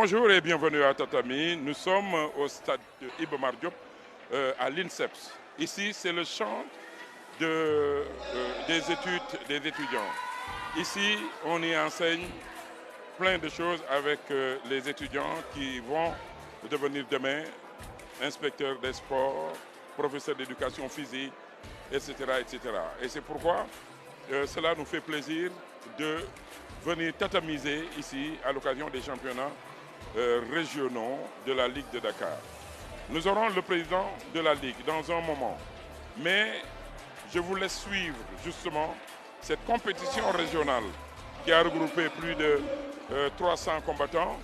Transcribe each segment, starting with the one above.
Bonjour et bienvenue à Tatami. Nous sommes au stade Iba Mar Diop à l'INSEPS. Ici, c'est le champ des études des étudiants. Ici, on y enseigne plein de choses avec les étudiants qui vont devenir demain inspecteurs des sports, professeurs d'éducation physique, etc., etc. Et c'est pourquoi cela nous fait plaisir de venir tatamiser ici à l'occasion des championnats régionaux de la Ligue de Dakar. Nous aurons le président de la Ligue dans un moment, mais je vous laisse suivre justement cette compétition régionale qui a regroupé plus de 300 combattants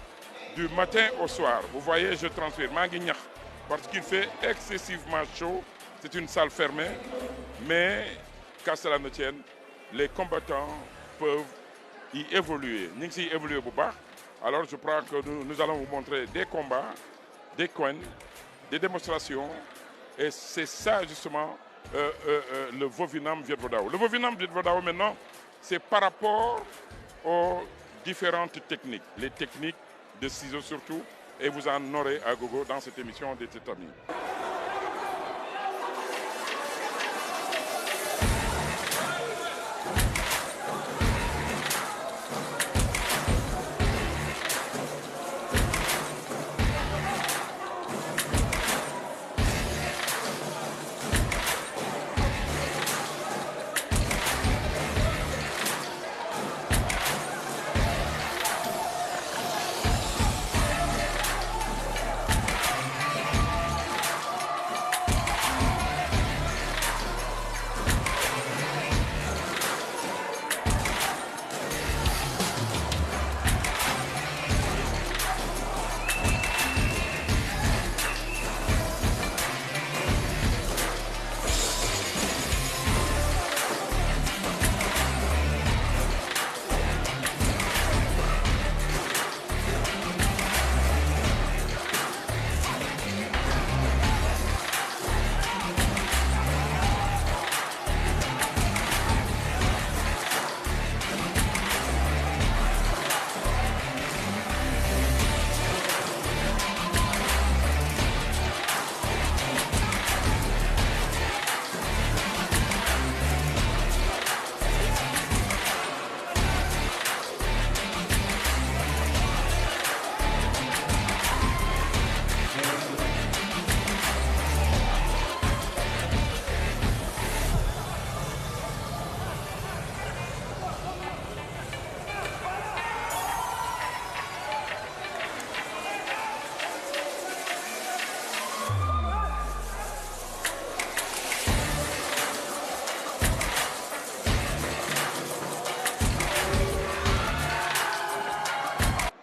du matin au soir. Vous voyez, je transpire Manguignac parce qu'il fait excessivement chaud. C'est une salle fermée, mais qu'à cela ne tienne, les combattants peuvent y évoluer. Nous y évoluer bu baax. Alors je crois que nous allons vous montrer des combats, des coins, des démonstrations. Et c'est ça justement le Vovinam Viet Vo Dao. Le Vovinam Viet Vo Dao maintenant, c'est par rapport aux différentes techniques. Les techniques de ciseaux surtout. Et vous en aurez à gogo dans cette émission de Tatami.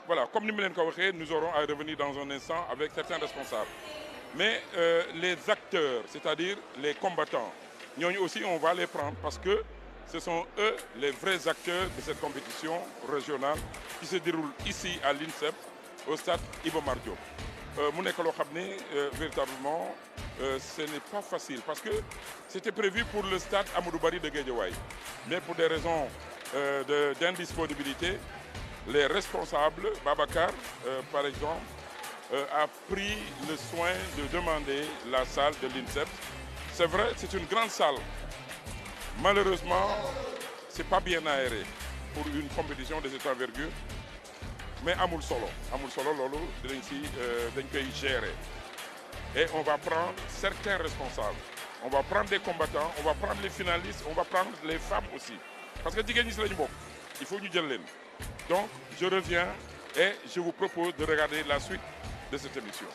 Voilà, comme nous l'avons dit, nous aurons à revenir dans un instant avec certains responsables. Mais les acteurs, c'est-à-dire les combattants, nous aussi on va les prendre parce que ce sont eux les vrais acteurs de cette compétition régionale qui se déroule ici à l'INSEP, au stade Iba Mar Diop. Véritablement, ce n'est pas facile parce que c'était prévu pour le stade Amadou Barry de Guédiawaye. Mais pour des raisons d'indisponibilité, les responsables, Babacar par exemple, a pris le soin de demander la salle de l'INSEP. C'est vrai, c'est une grande salle. Malheureusement, ce n'est pas bien aéré pour une compétition de cette envergure. Mais Amoul Solo, Lolo, dañ koy gérer. Et on va prendre certains responsables. On va prendre des combattants, on va prendre les finalistes, on va prendre les femmes aussi. Parce que il faut nous dire l'un. Donc, je reviens et je vous propose de regarder la suite de cette émission.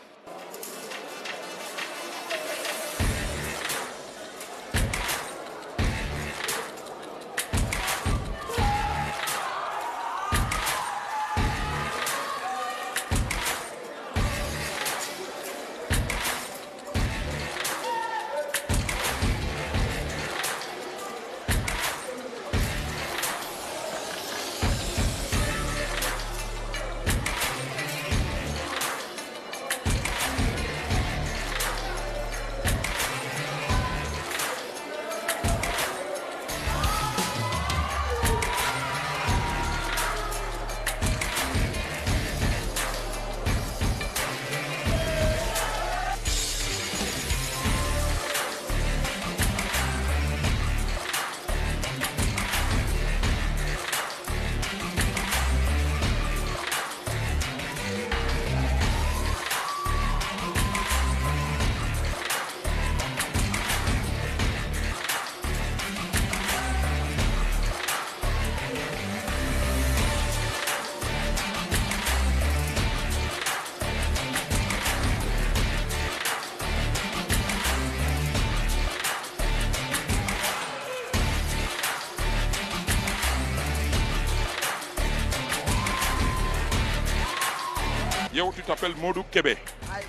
yow tu t'appelles Modou Kébé. Ay,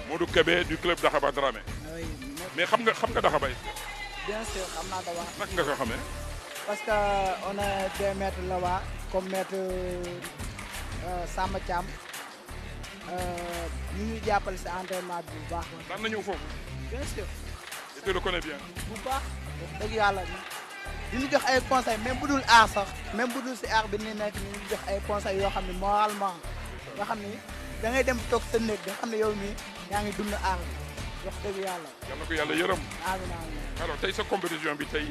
Modou Kébé du club Daxaba Dramé. oui, mais xam nga Daxaba est-ce que. bien sûr, xam naa Daxaba. naka nga ko xamee. Parce que on a des maîtres là-bas, comme maître Samba Thiam. ñu ngi jàppale si entraînement bi bu baax. daan na ñëw foofu. Bien sûr. et tu le connais bien. bu baax wax dëgg yàlla di ñu jox ay conseils même bu dul aar sax même bu dul si aar bi ni nekk ñu ngi jox ay conseils yoo xam ne moralement nga xam ni da ngay dem toog sa néeg nga xam ne yow mii yaa ngi dund aar bi wax dëgg yàlla. yal na ko yàlla yërëm. amiin amiin. alors tey sa compétition bi tey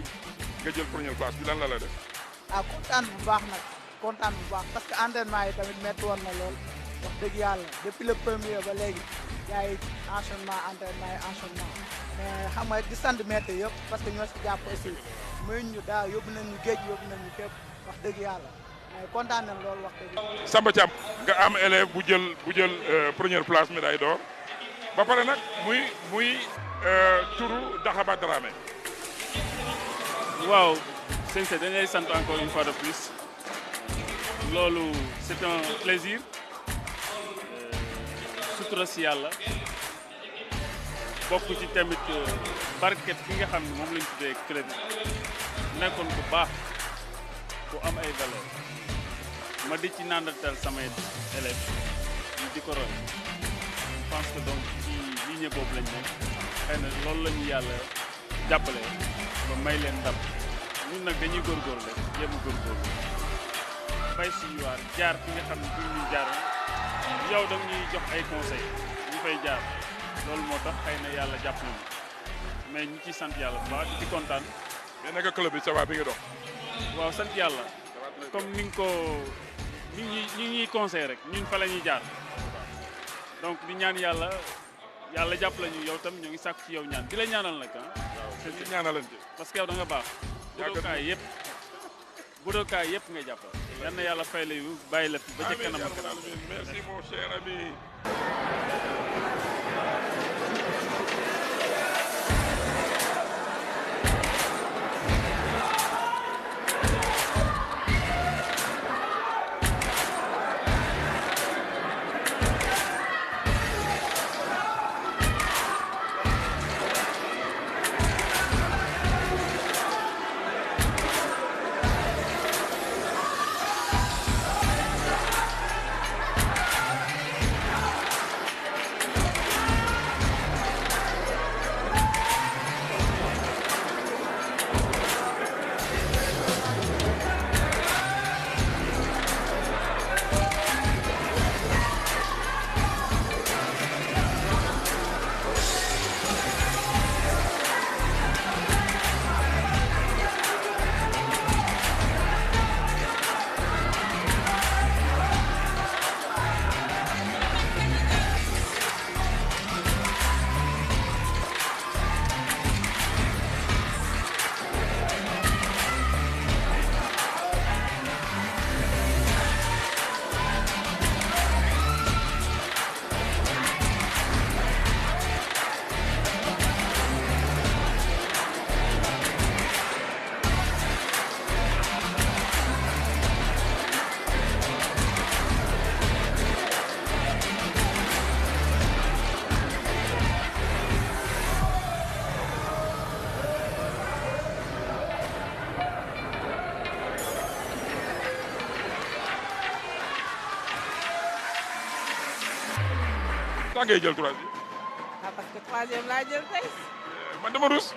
nga jël première place bi lan la def. ah kontaan bu baax nag kontaan bu baax parce que entraînement yi tamit métti woon na lool wax dëgg yàlla depuis le premier ba léegi yaa ngi enchaînement entraînement yi enchaînement mais xam nga di sant maître yëpp parce que ñoo si jàpp aussi muy ñu daal yóbbu nañu géej yóbbu nañu fépp wax dëgg yàlla mais kontaan nañ loolu wax dëgg yàlla. Samba Thiam nga am élève bu jël première place médaille d'or ba pare nag muy turu Daxaba Dramé. waaw sëñ Seydou dañ lay sant encore une fois de plus loolu c'est un plaisir sutura si yàlla bokk ci tamit barket bi nga xam ne moom lañ tuddee crédit nekkoon bu baax bu am ay valeur ma di ci nandatal samay élèves ñu di ko roy je pense que donc ci ligne boobu lañ nekk xëy na loolu la ñu yàlla jàppale ba may leen ndam ñun nag dañuy góorgóorlu rek jéem a góorgóorlu bay suñu waar jaar fi nga xam ne fi ñuy jaaroon yow da ñuy jox ay conseils ñu fay jaar loolu moo tax xëy na yàlla jàpp nañu mais ñu ciy sant yàlla bu baax di kontaan. mais naka club bi ça va bi nga dox. waaw sant yàlla comme ni nga ko ñi ñuy conseil rek ñun fa la ñuy jaar donc di ñaan yàlla jàpp lañu yow tam ñoo ngi sàkk ci yow ñaan di la ñaanal nag ah. c'est ñaanalante. parce que yow da nga baax. budookaay yëpp ngay jàppal. yal na yàlla fay la yu bàyyi la fi ba ca kanam ak kanam. merci mon cher ami. tax ngay jël troisième. ah parce que troisième laa jël tey. man dama rus.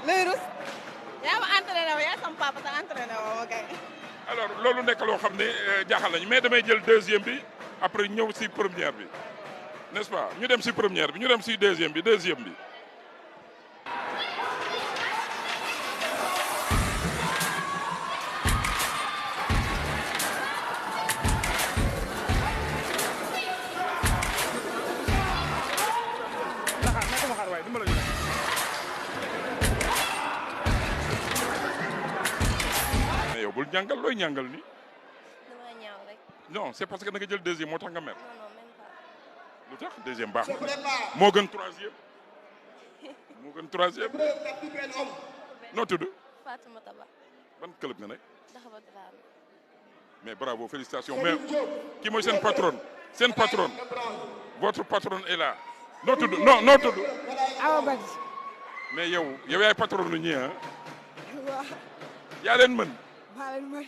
looy rus. yaa ma entraîné ma yaa sama papa sax entraîné ma kay. alors loolu nekk loo xam ne jaaxal nañu mais damay jël deuxième bi après ñëw si première bi n'est-ce pas ñu dem si première bi ñu dem si deuxième bi. mais yow bul ñàngal looy ñàngal ni dama ñaaw rek. non c'est parce que da nga jël deuxième moo tax nga mer. non même pas. lu tax deuxième baax na moo gën troisième. noo tudd. Fatoumata Ba. ban club nga nekk. Daxaba Dramé. Mais bravo, félicitations. Mais qui moi c'est une patronne? C'est une patronne. Votre patronne est là. Non, tout. Awa Badji. Mais yow yaay patronne lu ñi hein. Waaw. Yaa leen mën. Maa leen mën.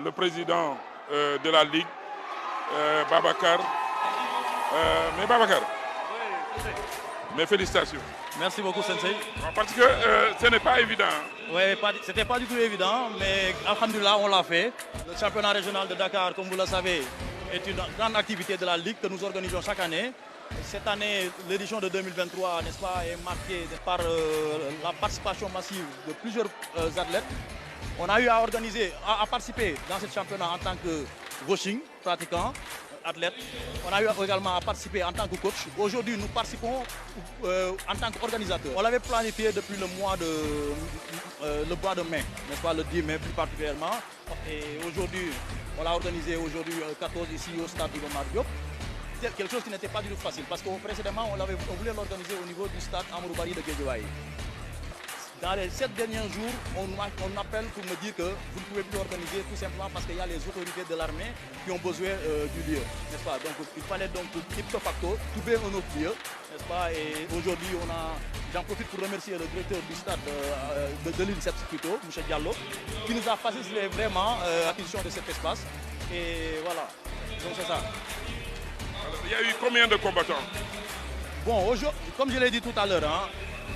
Le président de la Ligue, Babacar. Mais Babacar, mes félicitations. Merci beaucoup, Sensei. Parce que ce n'est pas évident. Oui, c'était pas du tout évident, mais alhamdoulilah, on l'a fait. Le championnat régional de Dakar, comme vous le savez, est une grande activité de la Ligue que nous organisons chaque année. Cette année, l'édition de 2023, n'est-ce pas, est marquée par la participation massive de plusieurs athlètes. On a eu à organiser, à participer dans ce championnat en tant que washing, pratiquant, athlète. On a eu également à participer en tant que coach. Aujourd'hui, nous participons en tant qu'organisateur. On l'avait planifié depuis le mois de mai, n'est-ce pas, le 10 mai plus particulièrement. Et aujourd'hui, on l'a organisé aujourd'hui 14 ici au stade de Omar Diop. C'est quelque chose qui n'était pas du tout facile parce que précédemment, on voulait l'organiser au niveau du stade Amadou Barry de Guédiawaye. Dans les 7 derniers jours, on m'appelle pour me dire que vous ne pouvez plus organiser tout simplement parce qu'il y a les autorités de l'armée qui ont besoin du lieu, n'est-ce pas? Donc il fallait donc ipso facto trouver un autre lieu, n'est-ce pas? Et aujourd'hui, j'en profite pour remercier le directeur du stade de l'INSEP plutôt, M. Diallo, qui nous a facilité vraiment l'acquisition de cet espace. Et voilà, donc c'est ça. Alors, il y a eu combien de combattants? Bon, comme je l'ai dit tout à l'heure, hein,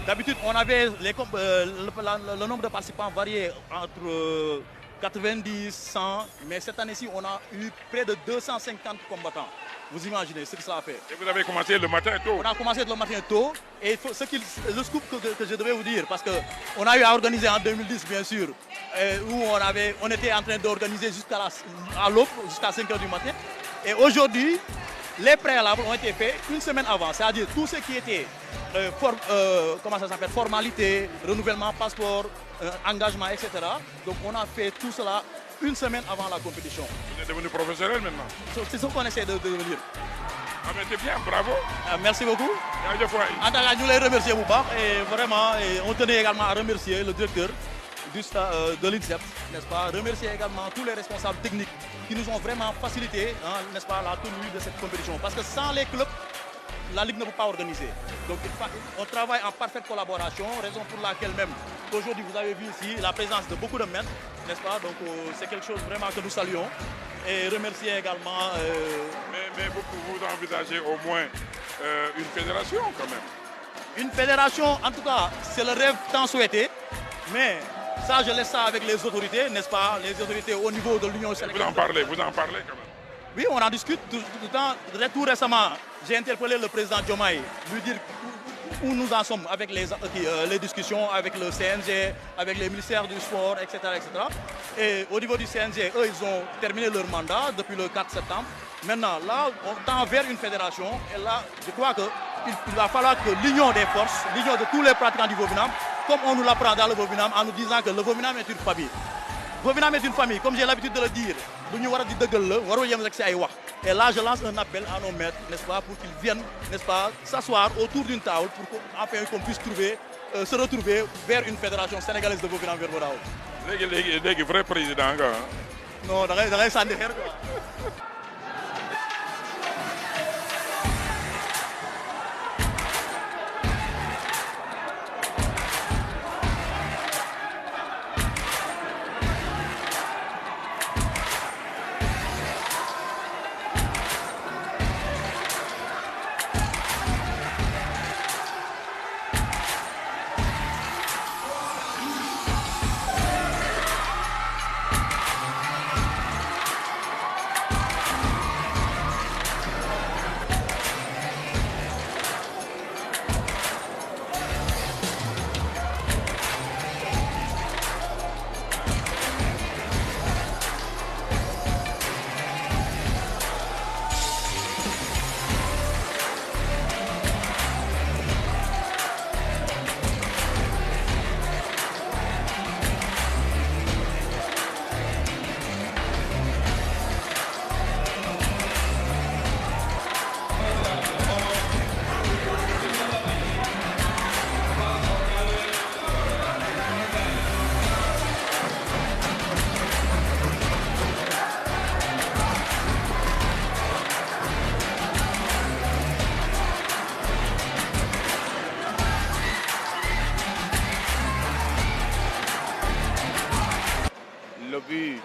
d'habitude, on avait le nombre de participants varié entre 90, 100, mais cette année-ci, on a eu près de 250 combattants. Vous imaginez ce que ça a fait. Et vous avez commencé le matin tôt? On a commencé le matin tôt. Et le scoop que je devais vous dire, parce qu'on a eu à organiser en 2010, bien sûr, où on était en train d'organiser jusqu'à l'aube, jusqu'à 5 h du matin. Et aujourd'hui, les préalables ont été faits une semaine avant, c'est-à-dire tout ce qui était formalité, renouvellement, passeport, engagement, etc. Donc on a fait tout cela une semaine avant la compétition. Vous êtes devenu professionnel maintenant? C'est ce qu'on essaie de devenir. Ah mais c'est bien, bravo. Merci beaucoup. En tout cas, nous les remercions beaucoup. Et vraiment, on tenait également à remercier le directeur de l'INSEP, n'est-ce pas? Remercier également tous les responsables techniques qui nous ont vraiment facilité, hein, n'est-ce pas, la tenue de cette compétition. Parce que sans les clubs, la Ligue ne peut pas organiser. Donc on travaille en parfaite collaboration, raison pour laquelle même aujourd'hui vous avez vu ici la présence de beaucoup de maîtres, n'est-ce pas? Donc c'est quelque chose vraiment que nous saluons. Et remercier également... Mais vous envisagez au moins une fédération quand même? Une fédération, en tout cas, c'est le rêve tant souhaité. Mais Ça, je laisse ça avec les autorités, n'est-ce pas? Les autorités au niveau de l'Union sénégalaise. Vous en parlez quand même. Oui, on en discute tout le temps. Tout récemment, j'ai interpellé le président Diomaye, lui dire où nous en sommes avec les discussions avec le CNG, avec les ministères du sport, etc., etc. Et au niveau du CNG, eux, ils ont terminé leur mandat depuis le 4 septembre. Maintenant, là, on tend vers une fédération. Et là, je crois qu'il va falloir que l'union des forces, l'union de tous les pratiquants du Vovinam, comme on nous l'apprend dans le Vovinam, en nous disant que le Vovinam est une famille. Vovinam est une famille, comme j'ai l'habitude de le dire. Et là, je lance un appel à nos maîtres, n'est-ce pas, pour qu'ils viennent, n'est-ce pas, s'asseoir autour d'une table pour qu'on puisse se retrouver vers une fédération sénégalaise de Vovinam vers Vodao. Les vrais présidents, non, dans les santé.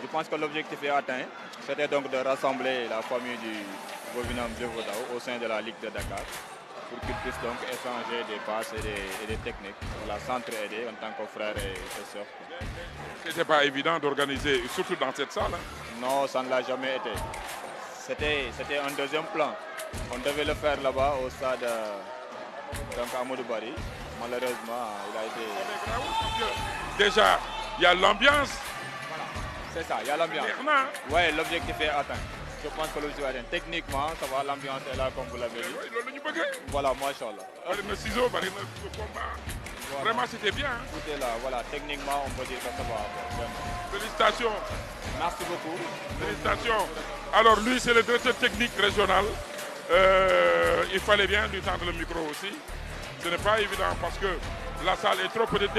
Je pense que l'objectif est atteint. C'était donc de rassembler la famille du Vovinam de Vodao au sein de la Ligue de Dakar pour qu'ils puissent donc échanger des passes et des techniques, voilà, s'entraider en tant que frères et sœurs. C'était pas évident d'organiser, surtout dans cette salle. Non, ça ne l'a jamais été. C'était un deuxième plan. On devait le faire là-bas au stade Amadou Barry. Malheureusement, il a été... Déjà, il y a l'ambiance. C'est ça, il y a l'ambiance. Oui, l'objectif est atteint. Je pense que l'objectif est atteint. Techniquement, ça va, l'ambiance est là, comme vous l'avez dit. Voilà, machallah. Le ciseau, le combat. Voilà. Vraiment, c'était bien. Tout est là, voilà. Techniquement, on peut dire que ça va. Vraiment. Félicitations. Merci beaucoup. Félicitations. Alors, lui, c'est le directeur technique régional. Il fallait bien lui tendre le micro aussi. Ce n'est pas évident parce que la salle est trop petite.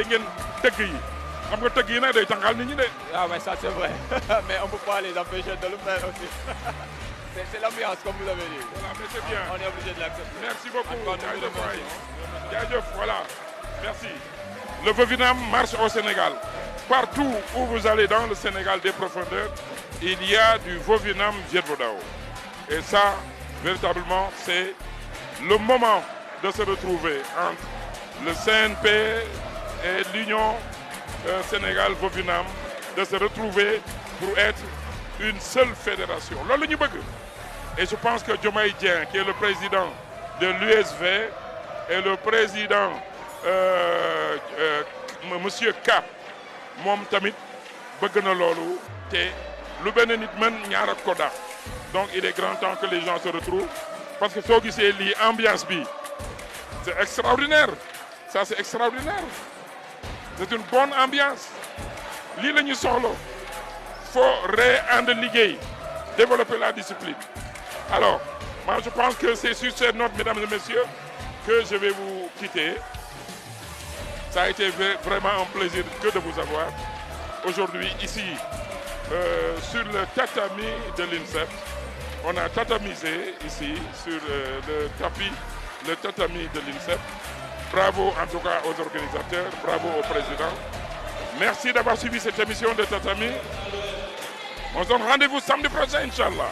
Ah, mais ça, c'est vrai. Mais on ne peut pas les empêcher de le faire aussi. C'est l'ambiance, comme vous l'avez dit. Voilà, mais c'est bien. On est obligé de l'accepter. Merci beaucoup. Voilà. Merci. Le Vovinam marche au Sénégal. Partout où vous allez dans le Sénégal des profondeurs, il y a du Vovinam Vodao. Et ça, véritablement, c'est le moment de se retrouver entre le CNP et l'Union Sénégal Vovinam, de se retrouver pour être une seule fédération. Et je pense que Diomaye Dieng, qui est le président de l'USV, et le président Monsieur K, mom tamit bëgg na lolu té lu benn nit mën ñaar ak ko daax. Donc il est grand temps que les gens se retrouvent parce que soo gisee lii ambiance bi c'est extraordinaire. Ça c'est extraordinaire. C'est une bonne ambiance. Lii la ñu soxla. Faut ànd liggéey, développer la discipline. Alors, moi je pense que c'est sur cette note, mesdames et messieurs, que je vais vous quitter. Ça a été vraiment un plaisir que de vous avoir aujourd'hui ici sur le tatami de l'INSEP. On a tatamisé ici sur le tatami de l'INSEP. Bravo en tout cas aux organisateurs, bravo au président. Merci d'avoir suivi cette émission de Tatami. On se donne rendez-vous samedi prochain, Inch'Allah.